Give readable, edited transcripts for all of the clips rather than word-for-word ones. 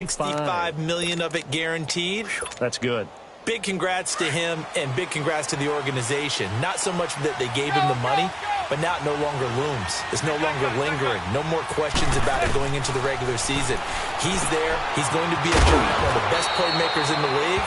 $65 million of it guaranteed. That's good. Big congrats to him and big congrats to the organization. Not so much that they gave him the money, but now it no longer looms. It's no longer lingering. No more questions about it going into the regular season. He's there. He's going to be a giant, one of the best playmakers in the league.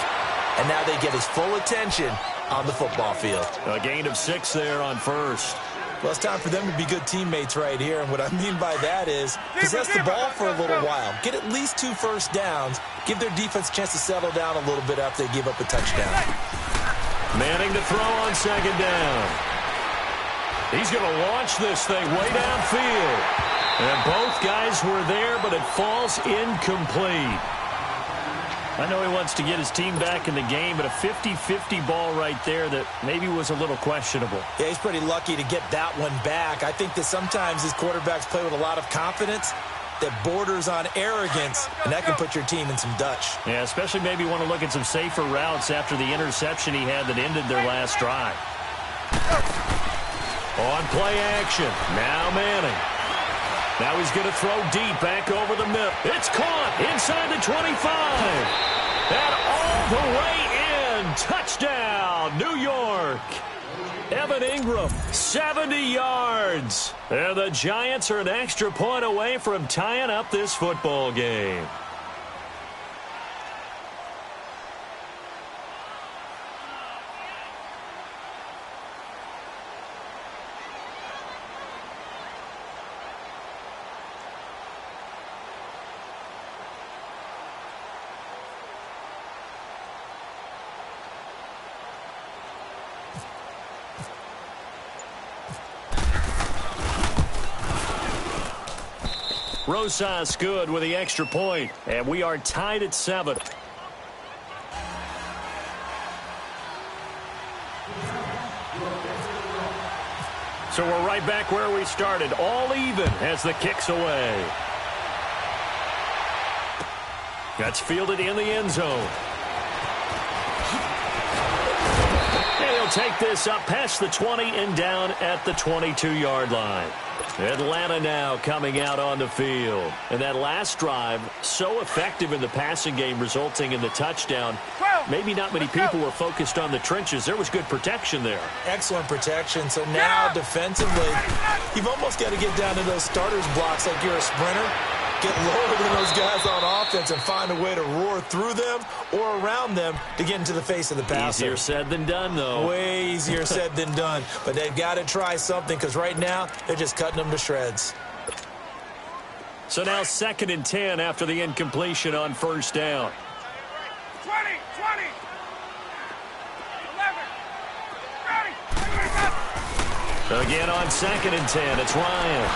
And now they get his full attention on the football field. A gain of 6 there on first. Well, it's time for them to be good teammates right here. And what I mean by that is possess the ball for a little while. Get at least 2 first downs. Give their defense a chance to settle down a little bit after they give up a touchdown. Manning to throw on second down. He's going to launch this thing way downfield. And both guys were there, but it falls incomplete. I know he wants to get his team back in the game, but a 50-50 ball right there that maybe was a little questionable. Yeah, he's pretty lucky to get that one back. I think that sometimes these quarterbacks play with a lot of confidence that borders on arrogance, and that can put your team in some Dutch. Yeah, especially maybe want to look at some safer routes after the interception he had that ended their last drive. On play action, now Manning. Now he's going to throw deep back over the middle. It's caught inside the 25. And all the way in. Touchdown, New York. Evan Ingram, 70 yards. And the Giants are an extra point away from tying up this football game. Rosas good with the extra point, and we are tied at 7. So we're right back where we started, all even as the kick's away. That's fielded in the end zone. And he'll take this up past the 20 and down at the 22-yard line. Atlanta now coming out on the field. And that last drive, so effective in the passing game, resulting in the touchdown. Maybe not many people were focused on the trenches. There was good protection there. Excellent protection. So now defensively, you've almost got to get down to those starters blocks like you're a sprinter. Get lower than those guys on offense and find a way to roar through them or around them to get into the face of the passer. Easier said than done, though. Way easier said than done. But they've got to try something because right now they're just cutting them to shreds. So now 2nd and 10 after the incompletion on first down. 20, 20, 11, 30. Again on 2nd and 10, it's Ryan.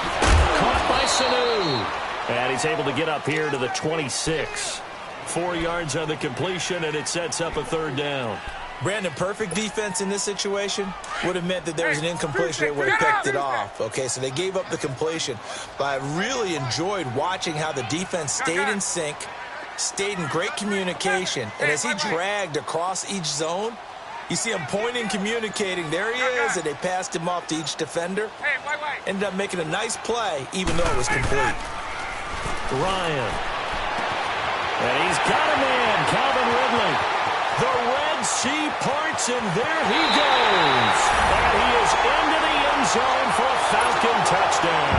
Caught by Sanu. And he's able to get up here to the 26. 4 yards on the completion, and it sets up a 3rd down. Brandon, perfect defense in this situation would have meant that there was an incompletion. They would have picked it off. Okay, so they gave up the completion. But I really enjoyed watching how the defense stayed in sync, stayed in great communication. And as he dragged across each zone, you see him pointing, communicating. There he is, and they passed him off to each defender. Ended up making a nice play, even though it was complete. Ryan. And he's got a man, Calvin Ridley. The Red Sea parts, and there he goes. And he is into the end zone for a Falcon touchdown.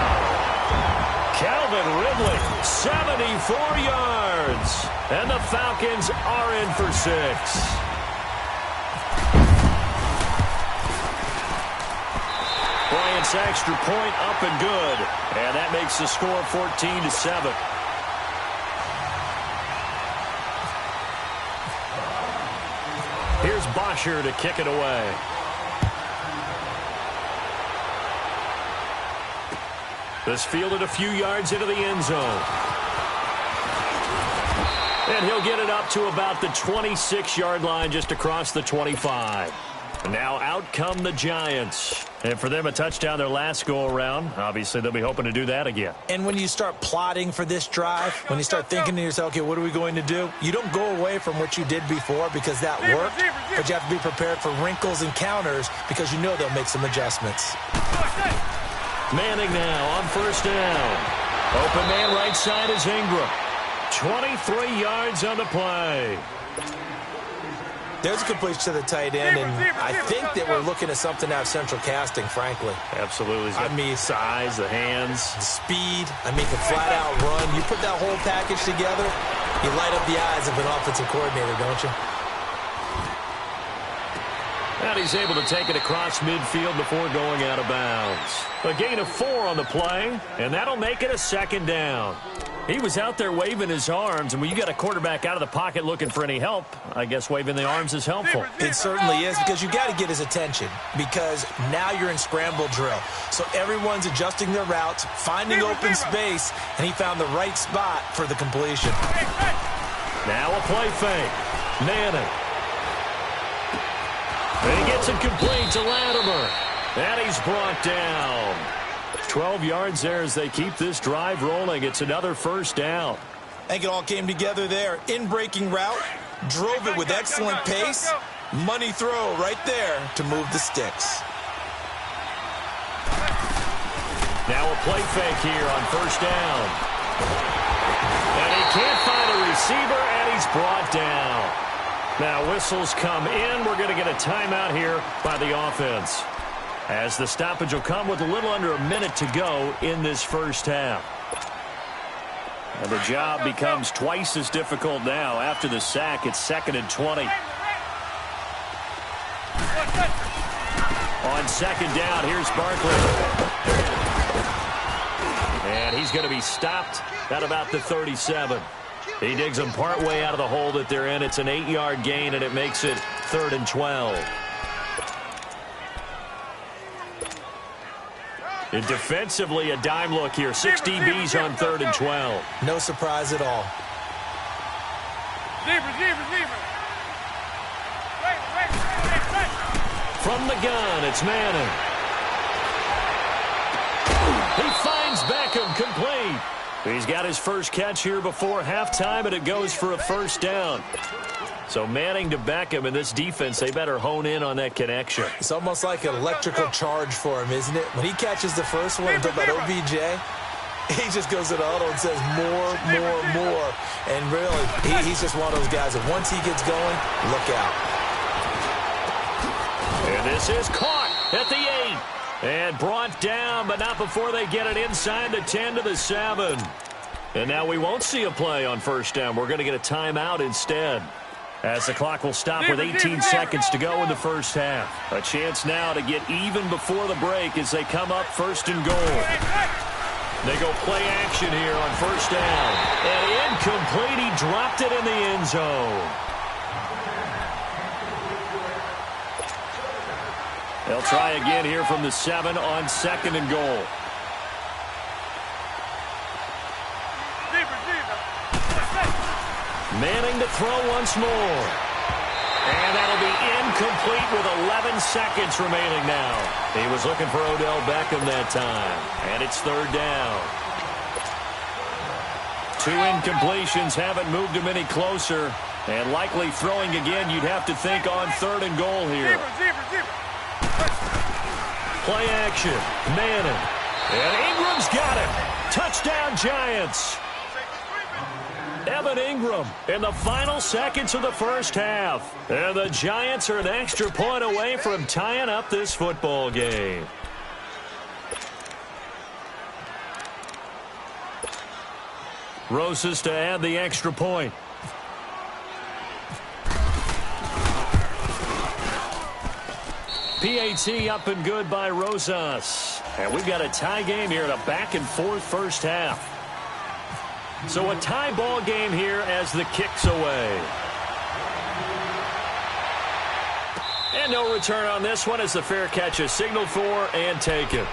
Calvin Ridley, 74 yards. And the Falcons are in for 6. Bryant's extra point up and good. And that makes the score 14-7. Here's Bosher to kick it away. This fielded a few yards into the end zone. And he'll get it up to about the 26-yard line, just across the 25. Now out come the Giants. And for them, a touchdown their last go-around. Obviously, they'll be hoping to do that again. And when you start plotting for this drive, when you start thinking to yourself, okay, what are we going to do? You don't go away from what you did before because that worked, but you have to be prepared for wrinkles and counters because you know they'll make some adjustments. Manning now on first down. Open man right side is Ingram. 23 yards on the play. There's a completion to the tight end, and I think that we're looking at something out of central casting, frankly. Absolutely. I mean, size, the hands. Speed. I mean, can flat-out run. You put that whole package together, you light up the eyes of an offensive coordinator, don't you? And he's able to take it across midfield before going out of bounds. A gain of 4 on the play, and that'll make it a second down. He was out there waving his arms, and when you got a quarterback out of the pocket looking for any help, I guess waving the arms is helpful. It certainly is, because you got to get his attention, because now you're in scramble drill. So everyone's adjusting their routes, finding open space, and he found the right spot for the completion. Now a play fake. Manning. And he gets it complete to Latimer. And he's brought down. 12 yards there as they keep this drive rolling. It's another first down. I think it all came together there. In-breaking route, drove it with excellent pace. Money throw right there to move the sticks. Now a play fake here on first down. And he can't find a receiver, and he's brought down. Now whistles come in. We're going to get a timeout here by the offense, as the stoppage will come with a little under a minute to go in this first half. And the job becomes twice as difficult now. After the sack, it's 2nd and 20. On second down, here's Barkley. And he's going to be stopped at about the 37. He digs them partway out of the hole that they're in. It's an 8-yard gain, and it makes it 3rd and 12. And defensively, a dime look here. 6 DBs on 3rd and 12. No surprise at all. From the gun, it's Manning. He finds Beckham complete. He's got his first catch here before halftime, and it goes for a first down. So Manning to Beckham, and this defense, they better hone in on that connection. It's almost like an electrical charge for him, isn't it? When he catches the first one, talk about OBJ, he just goes to the huddle and says more. And really, he's just one of those guys that once he gets going, look out. And this is caught at the 8. And brought down, but not before they get it inside the 10 to the 7. And now we won't see a play on first down. We're going to get a timeout instead, as the clock will stop with 18 seconds to go in the first half. A chance now to get even before the break as they come up 1st and goal. They go play action here on first down. And incomplete. He dropped it in the end zone. They'll try again here from the 7 on 2nd and goal. Manning to throw once more. And that'll be incomplete with 11 seconds remaining now. He was looking for Odell Beckham that time. And it's 3rd down. 2 incompletions haven't moved him any closer. And likely throwing again, you'd have to think on 3rd and goal here. Play action. Manning. And Ingram's got it. Touchdown, Giants. Evan Ingram in the final seconds of the first half. And the Giants are an extra point away from tying up this football game. Rosas to add the extra point. PAT up and good by Rosas. And we've got a tie game here in a back-and-forth first half. So a tie ball game here as the kick's away. And no return on this one as the fair catch is signaled for and taken.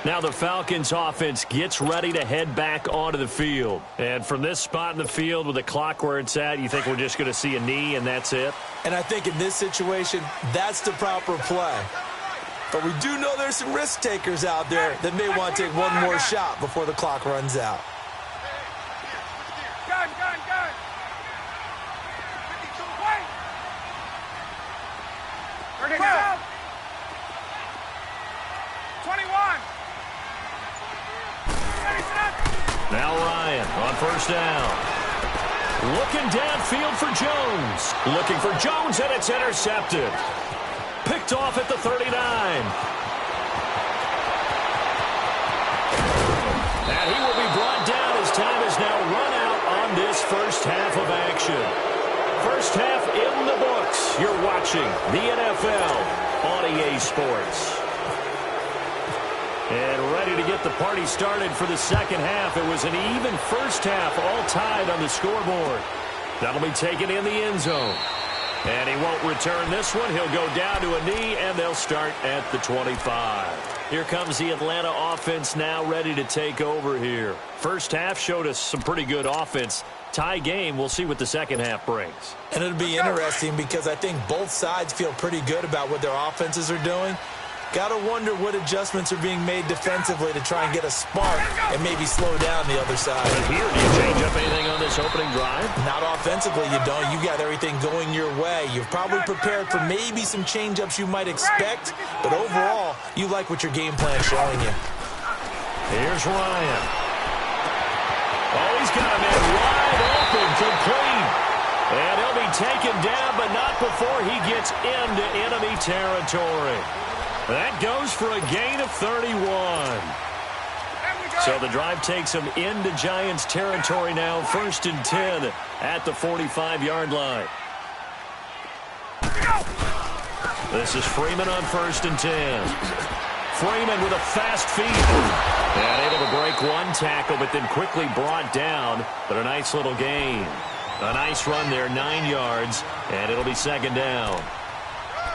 Now the Falcons offense gets ready to head back onto the field. And from this spot in the field with the clock where it's at, you think we're just going to see a knee and that's it? And I think in this situation, that's the proper play. But we do know there's some risk takers out there that may want to take one more shot before the clock runs out. Gun. 21. Now Ryan on first down. Looking downfield for Jones. Looking for Jones, and it's intercepted. Picked off at the 39. And he will be brought down as time is now run out on this first half of action. First half in the books. You're watching the NFL on EA Sports. And ready to get the party started for the second half. It was an even first half, all tied on the scoreboard. That'll be taken in the end zone. And he won't return this one. He'll go down to a knee, and they'll start at the 25. Here comes the Atlanta offense now ready to take over here. First half showed us some pretty good offense. Tie game. We'll see what the second half brings. And it'll be interesting because I think both sides feel pretty good about what their offenses are doing. Got to wonder what adjustments are being made defensively to try and get a spark and maybe slow down the other side. But here, do you change up anything on this opening drive? Not offensively, you don't. You got everything going your way. You've probably prepared for maybe some change-ups you might expect, but overall, you like what your game plan's showing you. Here's Ryan. Oh, he's got a man wide open, complete. And he'll be taken down, but not before he gets into enemy territory. That goes for a gain of 31. So the drive takes him into Giants territory now. 1st and 10 at the 45-yard line. This is Freeman on 1st and 10. Freeman with a fast feet. And able to break one tackle, but then quickly brought down. But a nice little gain. A nice run there, 9 yards. And it'll be 2nd down.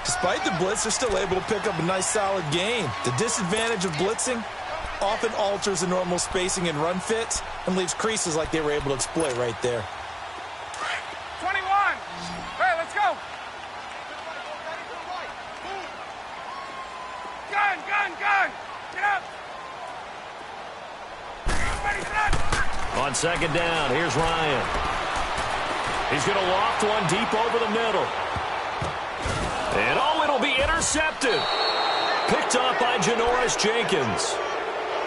Despite the blitz, they're still able to pick up a nice, solid gain. The disadvantage of blitzing often alters the normal spacing and run fits and leaves creases like they were able to exploit right there. 21. Hey, let's go. Gun, gun, gun. Get up. Ready, set. On 2nd down, here's Ryan. He's going to loft one deep over the middle. And, oh, it'll be intercepted. Picked off by Janoris Jenkins.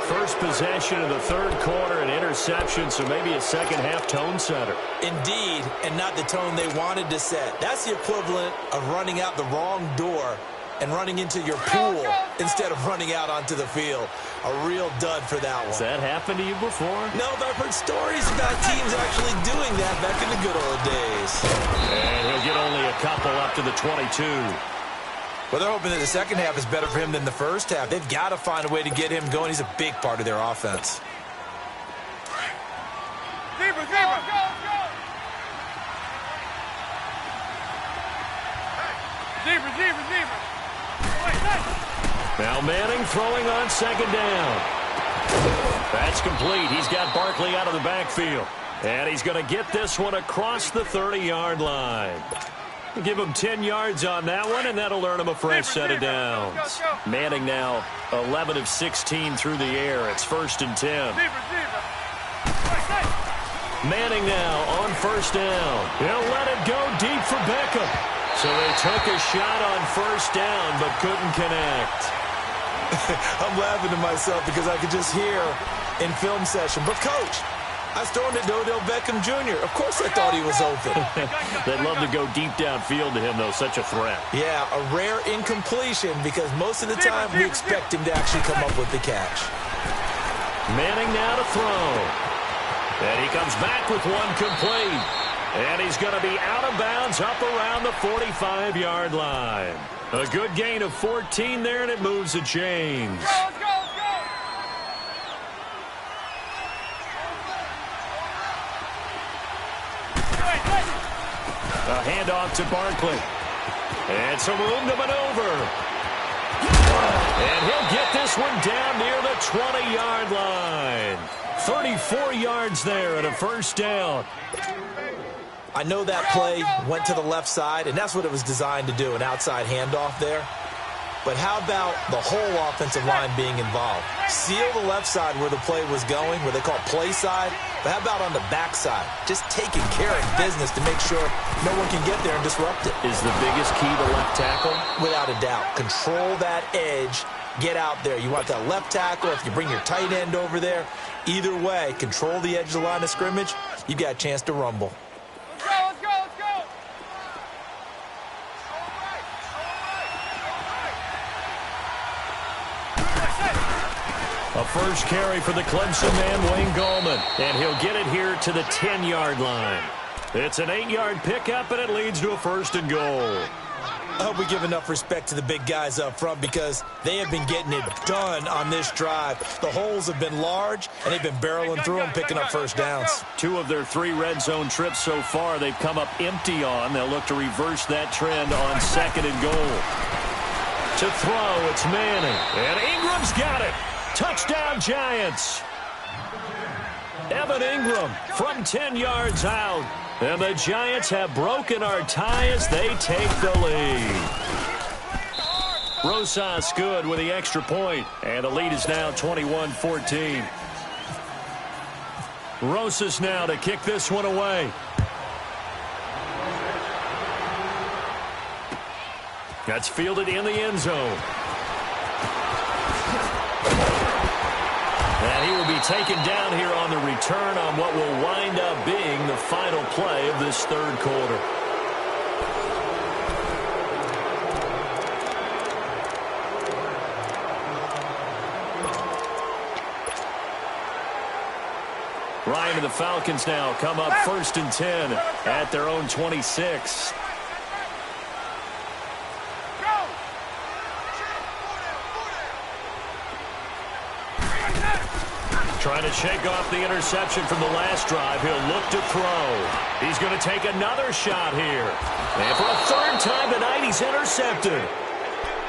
First possession of the 3rd quarter, an interception, so maybe a second-half tone setter. Indeed, and not the tone they wanted to set. That's the equivalent of running out the wrong door and running into your pool instead of running out onto the field. A real dud for that one. Has that happened to you before? No, but I've heard stories about teams actually doing that back in the good old days. And he'll get only a couple up to the 22. Well, they're hoping that the second half is better for him than the first half. They've got to find a way to get him going. He's a big part of their offense. Zebra, zebra. Go, go. Zebra, zebra, zebra. Now Manning throwing on 2nd down. That's complete. He's got Barkley out of the backfield. And he's going to get this one across the 30-yard line. Give him 10 yards on that one, and that'll earn him a fresh set of downs. Manning now 11 of 16 through the air. It's 1st and 10. Manning now on 1st down. He'll let it go deep for Beckham. So they took a shot on 1st down, but couldn't connect. I'm laughing to myself because I could just hear in film session, but coach, I was throwing to Odell Beckham Jr. Of course I thought he was open. They'd love to go deep downfield to him, though. Such a threat. Yeah, a rare incompletion because most of the time we expect him to actually come up with the catch. Manning now to throw. And he comes back with one complete. And he's going to be out of bounds up around the 45-yard line. A good gain of 14 there, and it moves the chains. Let's go, let's go. A handoff to Barkley. And some room to maneuver. And he'll get this one down near the 20-yard line. 34 yards there and a 1st down. I know that play went to the left side, and that's what it was designed to do, an outside handoff there. But how about the whole offensive line being involved? Seal the left side where the play was going, where they call play side. But how about on the back side? Just taking care of business to make sure no one can get there and disrupt it. Is the biggest key to left tackle? Without a doubt. Control that edge. Get out there. You want that left tackle. If you bring your tight end over there, either way, control the edge of the line of scrimmage, you got a chance to rumble. A first carry for the Clemson man, Wayne Gallman. And he'll get it here to the 10-yard line. It's an 8-yard pickup, and it leads to a 1st and goal. I hope we give enough respect to the big guys up front because they have been getting it done on this drive. The holes have been large, and they've been barreling through them, picking up first downs. 2 of their 3 red zone trips so far they've come up empty on. They'll look to reverse that trend on 2nd and goal. To throw, it's Manning. And Ingram's got it. Touchdown, Giants. Evan Ingram from 10 yards out. And the Giants have broken our tie as they take the lead. Rosas good with the extra point, and the lead is now 21-14. Rosas now to kick this one away. That's fielded in the end zone. And he will be taken down here on the return on what will wind up being the final play of this 3rd quarter. Ryan and the Falcons now come up 1st and 10 at their own 26. Trying to shake off the interception from the last drive. He'll look to throw. He's going to take another shot here. And for a 3rd time tonight, he's intercepted.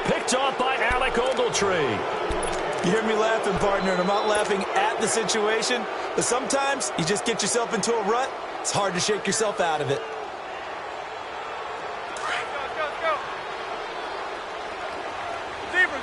Picked off by Alec Ogletree. You hear me laughing, partner, and I'm not laughing at the situation, but sometimes you just get yourself into a rut. It's hard to shake yourself out of it. Go. Zebra.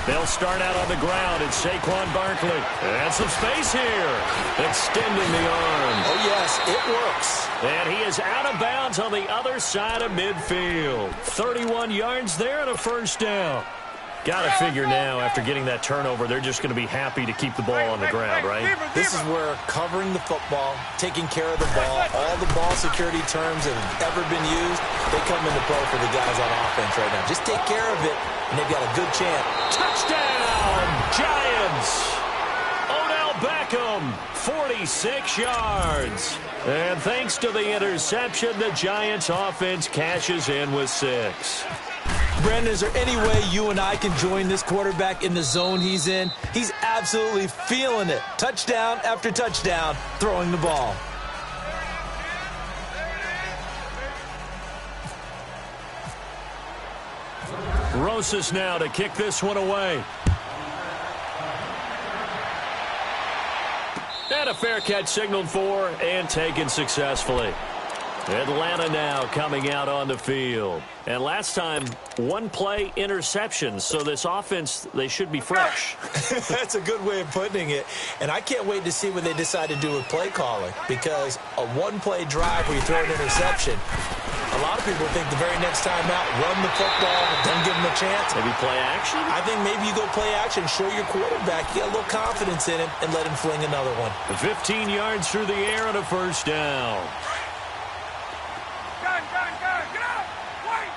They'll start out on the ground. It's Saquon Barkley. And some space here. Extending the arm. Oh, yes, it works. And he is out of bounds on the other side of midfield. 31 yards there and a 1st down. Got to figure now, after getting that turnover, they're just going to be happy to keep the ball on the ground, right? This is where covering the football, taking care of the ball, all the ball security terms that have ever been used, they come into play for the guys on offense right now. Just take care of it, and they've got a good chance. Touchdown, Giants! Odell Beckham, 46 yards. And thanks to the interception, the Giants offense cashes in with 6. Brandon, is there any way you and I can join this quarterback in the zone he's in? He's absolutely feeling it. Touchdown after touchdown, throwing the ball. Rosas now to kick this one away. And a fair catch signaled for and taken successfully. Atlanta now coming out on the field. And last time, 1-play interception. So this offense, they should be fresh. That's a good way of putting it. And I can't wait to see what they decide to do with play calling. Because a 1-play drive where you throw an interception, a lot of people think the very next time out, run the football, don't give them a chance. Maybe play action? I think maybe you go play action, show your quarterback, you got a little confidence in him, and let him fling another one. 15 yards through the air and a 1st down. Gun. Get out. Wait.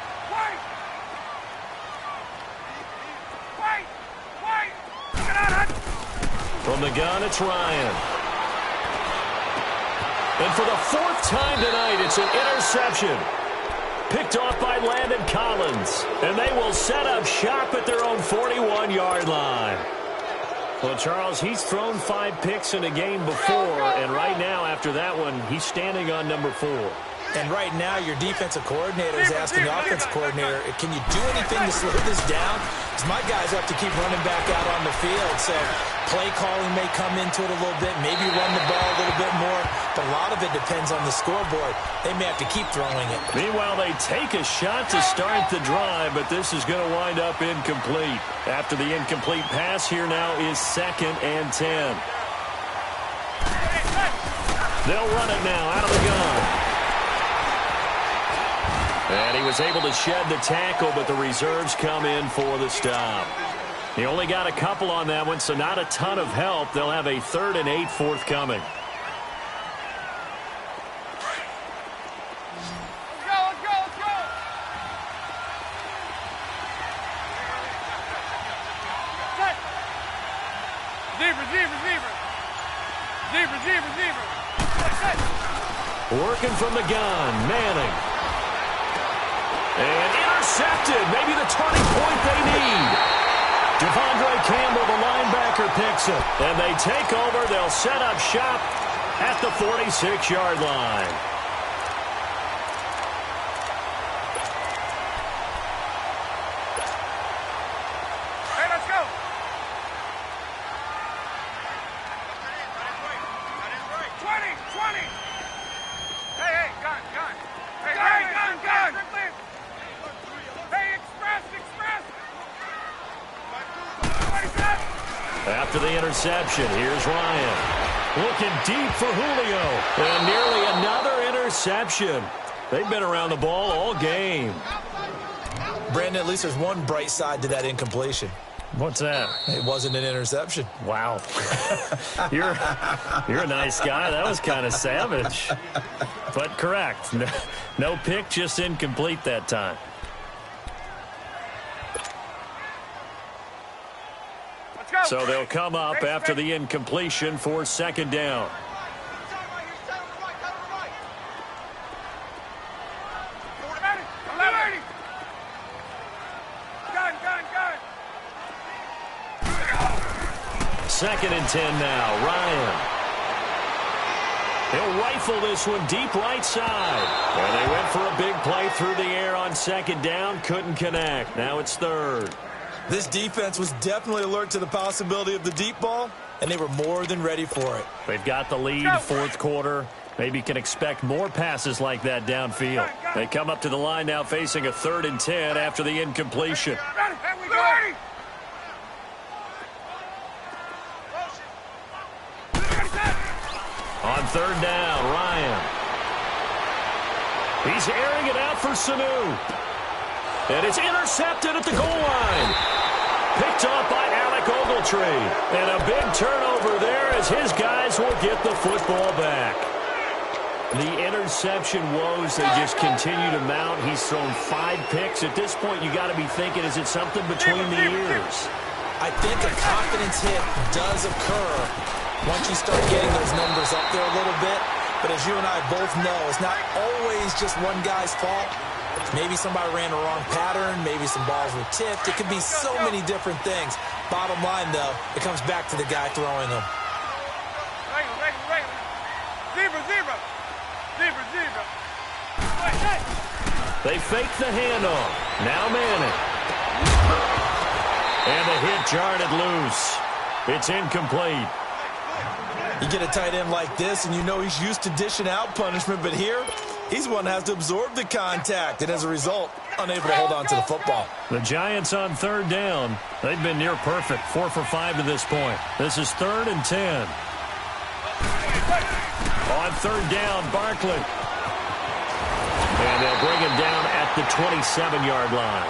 Get out. From the gun, it's Ryan. And for the 4th time tonight, it's an interception. Picked off by Landon Collins. And they will set up shop at their own 41-yard line. Well, Charles, he's thrown 5 picks in a game before, and right now, after that one, he's standing on number 4. And right now, your defensive coordinator is asking the offensive coordinator, can you do anything to slow this down? Because my guys have to keep running back out on the field. So play calling may come into it a little bit, maybe run the ball a little bit more. But a lot of it depends on the scoreboard. They may have to keep throwing it. Meanwhile, they take a shot to start the drive, but this is going to wind up incomplete. After the incomplete pass, here now is 2nd and 10. They'll run it now out of the gun. And he was able to shed the tackle, but the reserves come in for the stop. He only got a couple on that one, so not a ton of help. They'll have a 3rd and 8 forthcoming. Let's go. Zebra. Working from the gun, Manning. And intercepted, maybe the turning point they need. Devondre Campbell, the linebacker, picks it. And they take over. They'll set up shop at the 46-yard line. Hey, let's go. Hey, gun. Hey, gun. Hey, express. After the interception, here's Ryan. Looking deep for Julio. And nearly another interception. They've been around the ball all game. Brandon, at least there's one bright side to that incompletion. What's that? It wasn't an interception. Wow. You're a nice guy. That was kind of savage. But correct. No pick, just incomplete that time. Let's go. So they'll come up after the incompletion for second down. Second and 10 now. Ryan. He'll rifle this one deep right side. And they went for a big play through the air on second down. Couldn't connect. Now it's third. This defense was definitely alert to the possibility of the deep ball, and they were more than ready for it. They've got the lead, fourth quarter. Maybe can expect more passes like that downfield. They come up to the line now facing a 3rd and 10 after the incompletion. Ready. On third down, Ryan. He's airing it out for Sanu. And it's intercepted at the goal line. Picked up by Alec Ogletree. And a big turnover there as his guys will get the football back. The interception woes, they just continue to mount. He's thrown 5 picks. At this point, you got to be thinking, is it something between the ears? I think a confidence hit does occur once you start getting those numbers up there a little bit. But as you and I both know, it's not always just one guy's fault. Maybe somebody ran the wrong pattern. Maybe some balls were tipped. It could be so many different things. Bottom line, though, it comes back to the guy throwing them. Zebra. They fake the handoff. Now Manning. And the hit jarred loose. It's incomplete. You get a tight end like this, and you know he's used to dishing out punishment, but here, he's one that has to absorb the contact, and as a result, unable to hold on to the football. The Giants on third down. They've been near perfect, 4 for 5 to this point. This is 3rd and 10. On third down, Barkley. And they'll bring him down at the 27-yard line.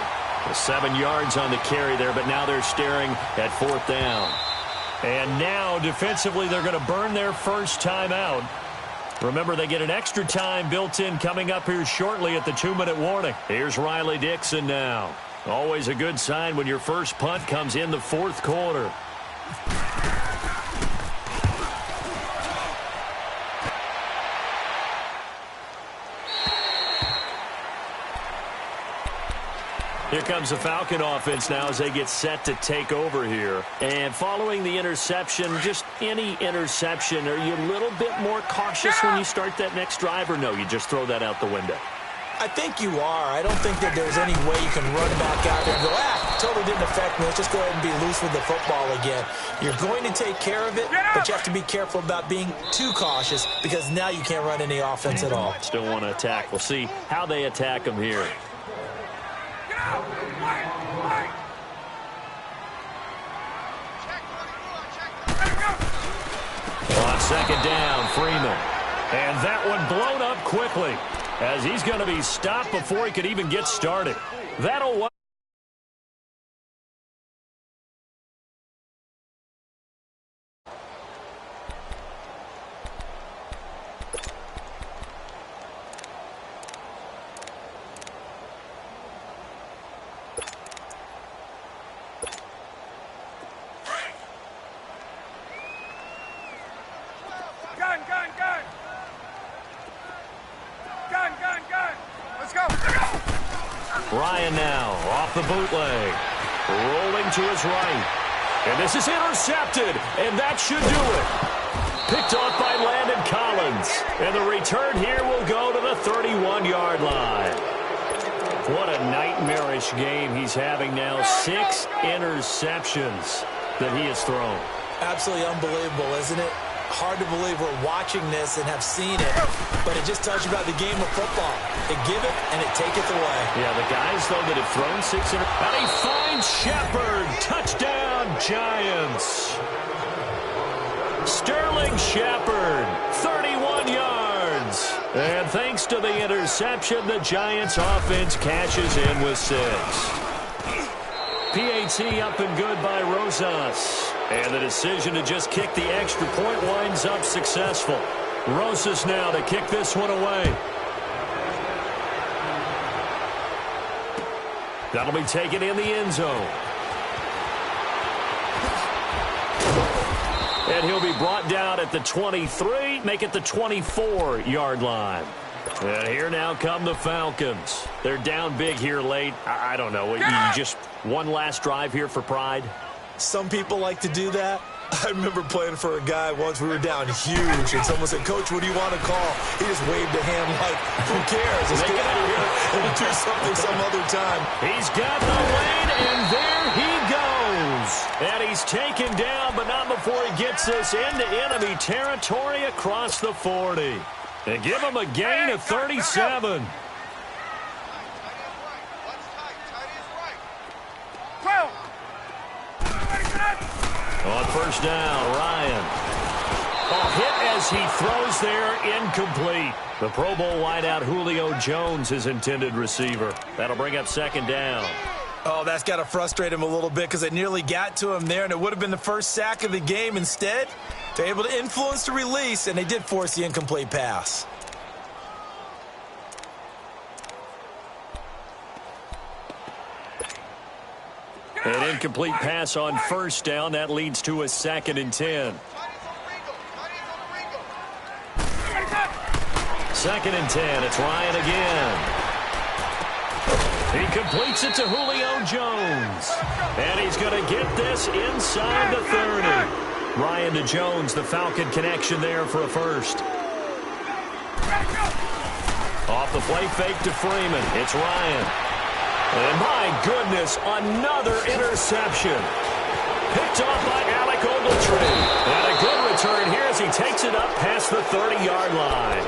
7 yards on the carry there, but now they're staring at 4th down. And now, defensively, they're going to burn their first time out. Remember, they get an extra time built in coming up here shortly at the 2-minute warning. Here's Riley Dixon now. Always a good sign when your first punt comes in the 4th quarter. Here comes the Falcon offense now as they get set to take over here. And following the interception, just any interception, are you a little bit more cautious when you start that next drive, or no, you just throw that out the window? I think you are. I don't think that there's any way you can run back out there and go, totally didn't affect me. Let's just go ahead and be loose with the football again. You're going to take care of it, but you have to be careful about being too cautious because now you can't run any offense at all. Still want to attack. We'll see how they attack them here. On second down, Freeman. And that one blown up quickly as he's going to be stopped before he could even get started. That'll Ryan now off the bootleg. Rolling to his right. And this is intercepted, and that should do it. Picked off by Landon Collins. And the return here will go to the 31-yard line. What a nightmarish game he's having now. 6 interceptions that he has thrown. Absolutely unbelievable, isn't it? Hard to believe we're watching this and have seen it, but it just tells you about the game of football. It give it and it take it away. Yeah, the guys, though, that have thrown 6 and he finds Shepard. Touchdown, Giants. Sterling Shepard, 31 yards. And thanks to the interception, the Giants offense cashes in with 6. PAT up and good by Rosas. And the decision to just kick the extra point winds up successful. Rosas now to kick this one away. That'll be taken in the end zone. And he'll be brought down at the 23, make it the 24-yard line. And here now come the Falcons. They're down big here late. I don't know. You just one last drive here for pride? Some people like to do that. I remember playing for a guy once. We were down huge, and someone said, "Coach, what do you want to call?" He just waved a hand like, "Who cares? Let's get out of here and do something some other time." He's got the lane, and there he goes. And he's taken down, but not before he gets this into enemy territory across the 40. And give him a gain of 37. On first down, Ryan. Hit as he throws there, incomplete. The Pro Bowl wideout Julio Jones, his intended receiver. That'll bring up second down. Oh, that's got to frustrate him a little bit because it nearly got to him there, and it would have been the first sack of the game. Instead, they're able to influence the release, and they did force the incomplete pass. An incomplete pass on first down. That leads to a 2nd and 10. 2nd and 10. It's Ryan again. He completes it to Julio Jones. And he's going to get this inside the 30. Ryan to Jones, the Falcon connection there for a first. Off the play fake to Freeman. It's Ryan. And my goodness, another interception. Picked off by Alec Ogletree. And a good return here as he takes it up past the 30-yard line.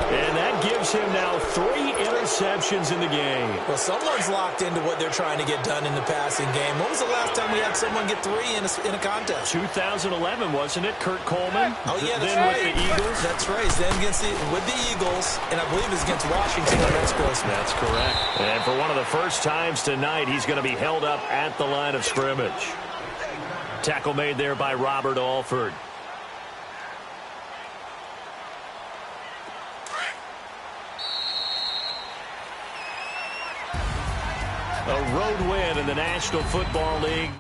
And that gives him now 3 interceptions in the game. Well, someone's locked into what they're trying to get done in the passing game. When was the last time we had someone get 3 in a contest? 2011, wasn't it? Kurt Coleman? Oh, yeah, that's then right. With the Eagles? That's right. Then with the Eagles, and I believe it's against Washington or Rex Grossman. That's correct. And for one of the first times tonight, he's going to be held up at the line of scrimmage. Tackle made there by Robert Alford. A road win in the National Football League.